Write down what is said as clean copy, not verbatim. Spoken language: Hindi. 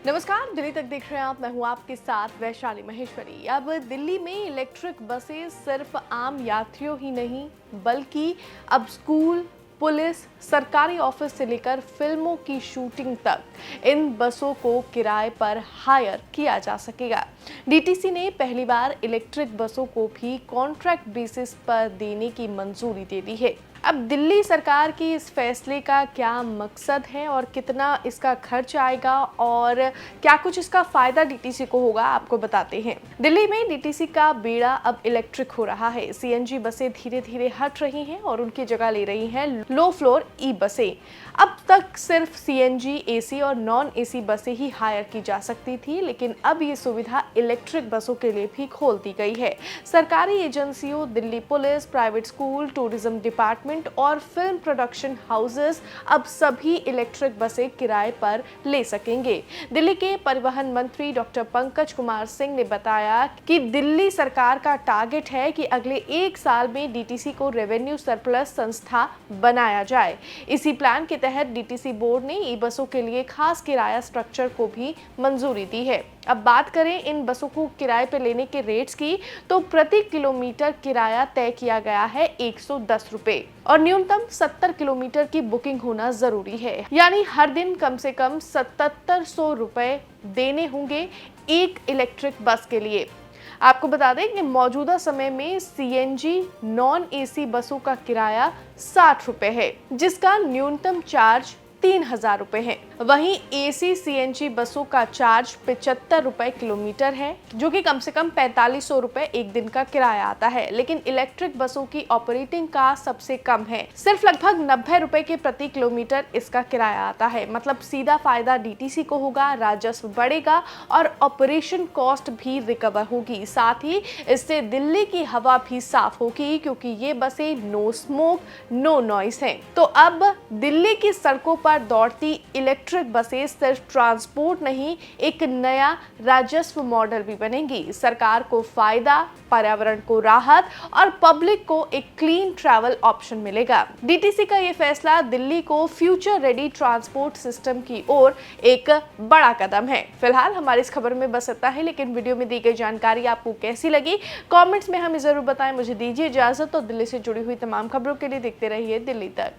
नमस्कार, दिल्ली तक देख रहे हैं आप। मैं हूं आपके साथ वैशाली महेश्वरी। अब दिल्ली में इलेक्ट्रिक बसें सिर्फ आम यात्रियों ही नहीं बल्कि अब स्कूल, पुलिस, सरकारी ऑफिस से लेकर फिल्मों की शूटिंग तक इन बसों को किराए पर हायर किया जा सकेगा। डीटीसी ने पहली बार इलेक्ट्रिक बसों को भी कॉन्ट्रैक्ट बेसिस पर देने की मंजूरी दे दी है। अब दिल्ली सरकार की इस फैसले का क्या मकसद है और कितना इसका खर्च आएगा और क्या कुछ इसका फायदा डीटीसी को होगा, आपको बताते हैं। दिल्ली में डीटीसी का बेड़ा अब इलेक्ट्रिक हो रहा है। सीएनजी बसें धीरे धीरे हट रही हैं और उनकी जगह ले रही हैं लो फ्लोर ई बसें। अब तक सिर्फ सीएनजी, एसी और नॉन एसी बसें ही हायर की जा सकती थी, लेकिन अब ये सुविधा इलेक्ट्रिक बसों के लिए भी खोल दी गई है। सरकारी एजेंसियों, Delhi police, private school, tourism department और फिल्म प्रोडक्शन हाउसेस अब सभी इलेक्ट्रिक बसें किराए पर ले सकेंगे। दिल्ली के परिवहन मंत्री डॉक्टर पंकज कुमार सिंह ने बताया कि दिल्ली सरकार का टारगेट है कि अगले 1 साल में डीटीसी को रेवेन्यू सरप्लस संस्था बनाया जाए। इसी प्लान के तहत डीटीसी बोर्ड ने ई बसों के लिए खास किराया स्ट्रक्चर को भी मंजूरी दी है। अब बात करें इन बसों को किराए पर लेने के रेट्स की, तो प्रति किलोमीटर किराया तय किया गया है 110 रुपए और न्यूनतम 70 किलोमीटर की बुकिंग होना जरूरी है। यानी हर दिन कम से कम 7700 रुपए देने होंगे एक इलेक्ट्रिक बस के लिए। आपको बता दें कि मौजूदा समय में सीएनजी नॉन एसी बसों का किराया 60 रुपए है, जिसका न्यूनतम चार्ज 3000 रुपए है। वहीं एसी सीएनजी बसों का चार्ज 75 रुपए किलोमीटर है, जो कि कम से कम 4500 रुपए एक दिन का किराया आता है। लेकिन इलेक्ट्रिक बसों की ऑपरेटिंग का सबसे कम है, सिर्फ लगभग 90 रुपए के प्रति किलोमीटर इसका किराया आता है। मतलब सीधा फायदा डीटीसी को होगा, राजस्व बढ़ेगा और ऑपरेशन कॉस्ट भी रिकवर होगी। साथ ही इससे दिल्ली की हवा भी साफ होगी, क्योंकि ये बसें नो स्मोक नो नॉइस हैं। तो अब दिल्ली की सड़कों पर दौड़ती इलेक्ट्रिक बसें सिर्फ ट्रांसपोर्ट नहीं, एक नया राजस्व मॉडल भी बनेंगी। सरकार को फायदा, पर्यावरण को राहत और पब्लिक को एक क्लीन ट्रैवल ऑप्शन मिलेगा। डीटीसी का ये फैसला दिल्ली को फ्यूचर रेडी ट्रांसपोर्ट सिस्टम की ओर एक बड़ा कदम है। फिलहाल हमारी इस खबर में बस इतना है, लेकिन वीडियो में दी गई जानकारी आपको कैसी लगी कमेंट्स में हमें जरूर बताएं। मुझे दीजिए इजाजत और दिल्ली से जुड़ी हुई तमाम खबरों के लिए देखते रहिए दिल्ली तक।